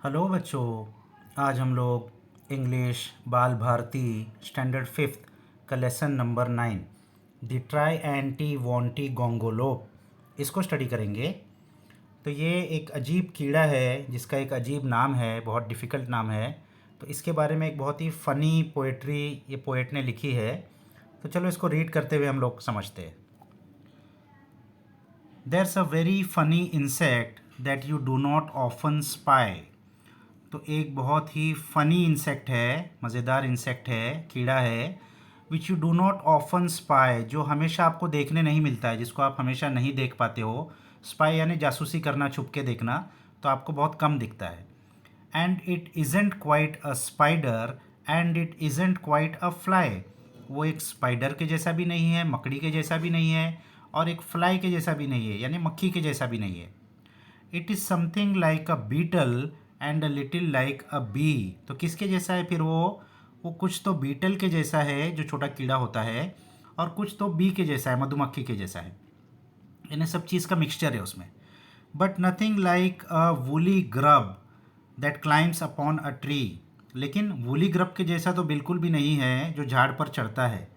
Hello बच्चों। आज हम लोग English Bal Bharati standard fifth का lesson number 9 the try anti वॉन्टी गोंगोलोप इसको स्टडी करेंगे। तो ये एक अजीब कीड़ा है जिसका एक अजीब नाम है, बहुत डिफ़िकल्ट नाम है। तो इसके बारे में एक बहुत ही फ़नी पोएट्री ये पोएट ने लिखी है। तो चलो इसको रीड करते हुए हम लोग समझते हैं। There's a very funny insect that you do not often spy। तो एक बहुत ही फ़नी इंसेक्ट है, मज़ेदार इंसेक्ट है, कीड़ा है। Which you do not often spy, जो हमेशा आपको देखने नहीं मिलता है, जिसको आप हमेशा नहीं देख पाते हो। स्पाई यानी जासूसी करना, छुप के देखना, तो आपको बहुत कम दिखता है। And it isn't quite a spider and it isn't quite a fly. वो एक स्पाइडर के जैसा भी नहीं है, मकड़ी के जैसा भी नहीं है, और एक फ्लाई के जैसा भी नहीं है, यानी मक्खी के जैसा भी नहीं है। It is something like a beetle and a little like a bee. तो किसके जैसा है फिर वो कुछ तो बीटल के जैसा है, जो छोटा कीड़ा होता है, और कुछ तो बी के जैसा है, मधुमक्खी के जैसा है। यानी सब चीज़ का मिक्सचर है उसमें। But nothing like a woolly grub that climbs upon a tree. लेकिन वूली ग्रब के जैसा तो बिल्कुल भी नहीं है जो झाड़ पर चढ़ता है।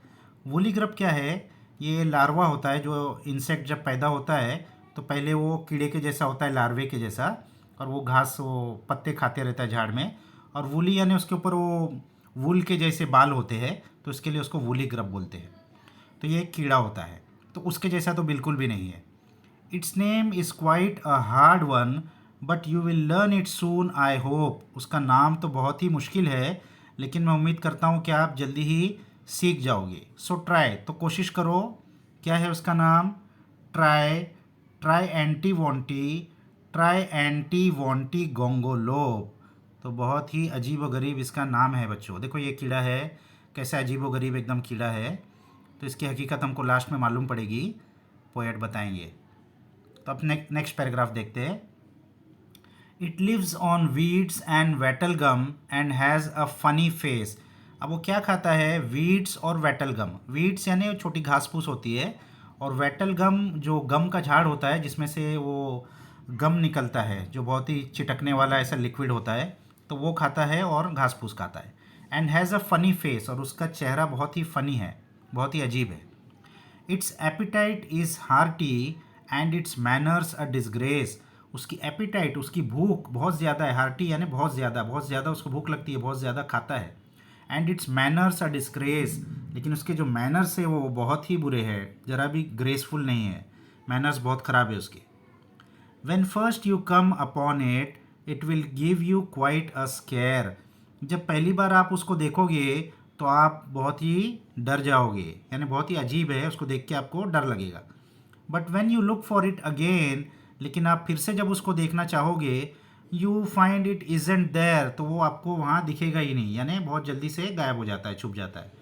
वूली ग्रब क्या है? ये लार्वा होता है, जो इंसेक्ट जब पैदा होता है तो पहले वो कीड़े के जैसा होता है, लार्वे के जैसा, और वो घास, वो पत्ते खाते रहता है झाड़ में। और वूली यानी उसके ऊपर वो वूल के जैसे बाल होते हैं, तो इसके लिए उसको वूली ग्रब बोलते हैं। तो ये एक कीड़ा होता है, तो उसके जैसा तो बिल्कुल भी नहीं है। It's name is quite a hard one but you will learn it soon I hope. उसका नाम तो बहुत ही मुश्किल है, लेकिन मैं उम्मीद करता हूँ कि आप जल्दी ही सीख जाओगे। सो ट्राई, तो कोशिश करो। क्या है उसका नाम? Tri, try anti वॉन्टी, try anti वॉन्टी गोंगोलोप। तो बहुत ही अजीब व गरीब इसका नाम है बच्चों। देखो ये कीड़ा है, कैसा अजीब व गरीब एकदम कीड़ा है। तो इसकी हकीकत हमको लास्ट में मालूम पड़ेगी, पोएट बताएंगे। तो अब नेक्स्ट पैराग्राफ देखते हैं। It lives on weeds and wattle gum and has a funny face. अब वो क्या खाता है? वीड्स और वेटल गम। वीड्स यानी छोटी घास फूस होती है, और वेटल गम जो गम का झाड़ होता है जिसमें से वो गम निकलता है, जो बहुत ही चिटकने वाला ऐसा लिक्विड होता है, तो वो खाता है और घास फूस खाता है। And has a funny face, और उसका चेहरा बहुत ही फ़नी है, बहुत ही अजीब है। It's appetite is hearty and it's manners a disgrace. उसकी एपिटाइट, उसकी भूख बहुत ज़्यादा है। हार्टी यानी बहुत ज़्यादा, बहुत ज़्यादा उसको भूख लगती है, बहुत ज़्यादा खाता है। And it's manners a disgrace, लेकिन उसके जो मैनर्स है वो बहुत ही बुरे हैं, ज़रा भी ग्रेसफुल नहीं है। मैनर्स बहुत ख़राब है उसके। When first you come upon it, it will give you quite a scare। जब पहली बार आप उसको देखोगे तो आप बहुत ही डर जाओगे, यानी बहुत ही अजीब है, उसको देख के आपको डर लगेगा। But when you look for it again, लेकिन आप फिर से जब उसको देखना चाहोगे, you find it isn't there, तो वो आपको वहाँ दिखेगा ही नहीं, यानी बहुत जल्दी से गायब हो जाता है, छुप जाता है।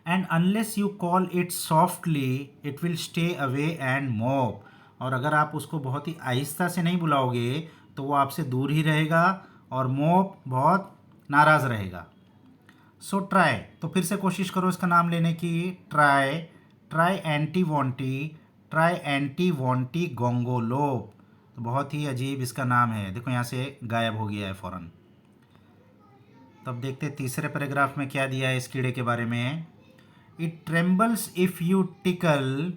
And unless you call it softly it will stay away and mop. और अगर आप उसको बहुत ही आहिस्ता से नहीं बुलाओगे तो वो आपसे दूर ही रहेगा, और मोप बहुत नाराज़ रहेगा। सो ट्राई, तो फिर से कोशिश करो इसका नाम लेने की। Tri, try anti वॉन्टी, try anti वॉन्टी गोंगोलोप। तो बहुत ही अजीब इसका नाम है। देखो यहाँ से गायब हो गया है फ़ौरन। तब देखते तीसरे पैराग्राफ में क्या दिया है इस कीड़े के बारे में। It trembles if you tackle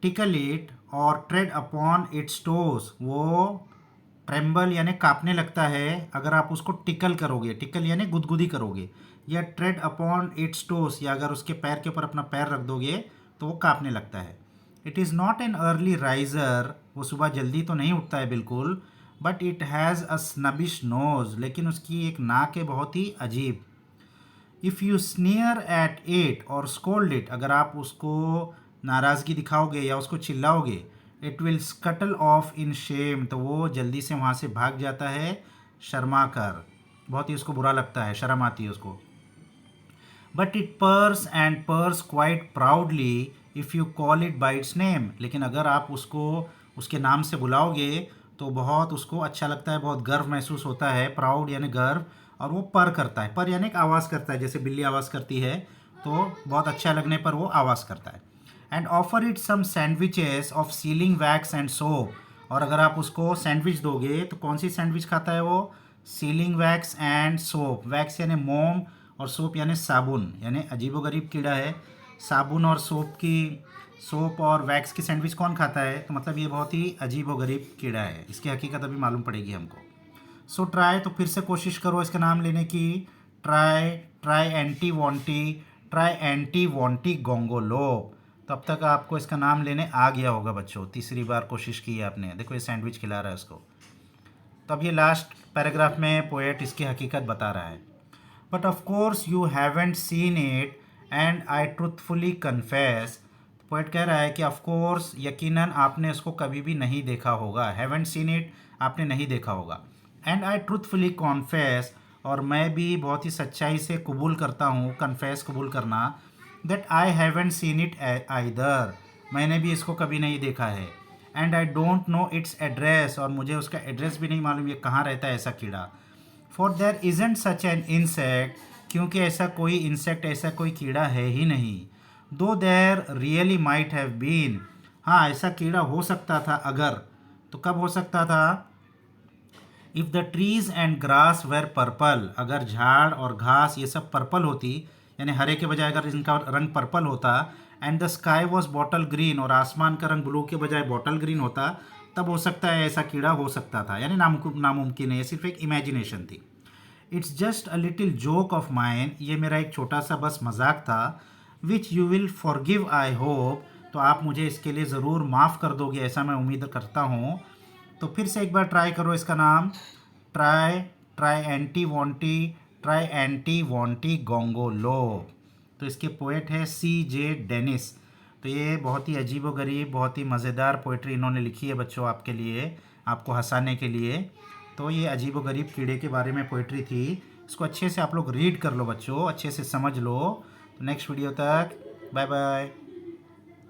it और ट्रेड अपॉन इट्स टोस। वो ट्रेम्बल यानी कांपने लगता है अगर आप उसको टिकल करोगे, टिकल यानी गुदगुदी करोगे, या ट्रेड अपॉन इट्स टोस, या अगर उसके पैर के ऊपर अपना पैर रख दोगे तो वो कांपने लगता है। It is not an early riser, वो सुबह जल्दी तो नहीं उठता है बिल्कुल। But it has a snubbish nose, लेकिन उसकी एक नाक है बहुत ही अजीब। If you sneer at it or scold it, अगर आप उसको नाराज़गी दिखाओगे या उसको चिल्लाओगे, it will scuttle off in shame, तो वो जल्दी से वहाँ से भाग जाता है शर्मा कर। बहुत ही उसको बुरा लगता है, शर्म आती है उसको। But it purse and purse quite proudly if you call it by its name. लेकिन अगर आप उसको उसके नाम से बुलाओगे तो बहुत उसको अच्छा लगता है, बहुत गर्व महसूस होता है। प्राउड यानी गर्व, और वो पर करता है, पर यानी एक आवाज़ करता है, जैसे बिल्ली आवाज़ करती है, तो बहुत अच्छा लगने पर वो आवाज़ करता है। And offer it some sandwiches of sealing wax and soap, और अगर आप उसको सैंडविच दोगे तो कौन सी सैंडविच खाता है वो? Ceiling wax and soap. Wax यानी मोम और सोप यानी साबुन, यानी अजीबोगरीब कीड़ा है। साबुन और सोप और वैक्स की सैंडविच कौन खाता है? तो मतलब ये बहुत ही अजीबोगरीब कीड़ा है। इसकी हकीकत अभी मालूम पड़ेगी हमको। सो ट्राई, तो फिर से कोशिश करो इसका नाम लेने की। Tri try anti वॉन्टी गोंगोलोप। तो अब तक आपको इसका नाम लेने आ गया होगा बच्चों। तीसरी बार कोशिश की है आपने। देखो ये सैंडविच खिला रहा है उसको। तो अब ये लास्ट पैराग्राफ में पोएट इसकी हकीकत बता रहा है। But of course you haven't seen it and I truthfully confess. Poet कह रहा है कि ऑफ कोर्स यकीनन आपने इसको कभी भी नहीं देखा होगा। हैवेंट सीन इट, आपने नहीं देखा होगा। एंड आई ट्रूथफुली कॉन्फेस, और मैं भी बहुत ही सच्चाई से कबूल करता हूँ, कन्फेस कबूल करना, that I haven't seen it either, मैंने भी इसको कभी नहीं देखा है। And I don't know it's address, और मुझे उसका एड्रेस भी नहीं मालूम ये कहाँ रहता है ऐसा कीड़ा। For their isn't such an insect, क्योंकि ऐसा कोई इंसेक्ट, ऐसा कोई कीड़ा है ही नहीं। Though there really might have been, हाँ ऐसा कीड़ा हो सकता था अगर। तो कब हो सकता था? If the trees and grass were purple, अगर झाड़ और घास ये सब पर्पल होती, यानी हरे के बजाय अगर इनका रंग पर्पल होता, and the sky was bottle green, और आसमान का रंग ब्लू के बजाय बॉटल ग्रीन होता, तब हो सकता है ऐसा कीड़ा हो सकता था। यानी नामुमकिन है, सिर्फ एक इमेजिनेशन थी। It's just a little joke of mine, ये मेरा एक छोटा सा बस मजाक था। Which you will forgive I hope, तो आप मुझे इसके लिए ज़रूर माफ़ कर दोगे ऐसा मैं उम्मीद करता हूँ। तो फिर से एक बार ट्राई करो इसका नाम। Tri try anti वॉन्टी गोंगोलो। तो इसके पोएट है C.J. डेनिस। तो ये बहुत ही अजीबोगरीब, बहुत ही मज़ेदार पोइट्री इन्होंने लिखी है बच्चों आपके लिए, आपको हंसाने के लिए। तो ये अजीबोगरीब कीड़े के बारे में पोइट्री थी। इसको अच्छे से आप लोग रीड कर लो बच्चों, अच्छे से समझ लो। तो नेक्स्ट वीडियो तक बाय बाय।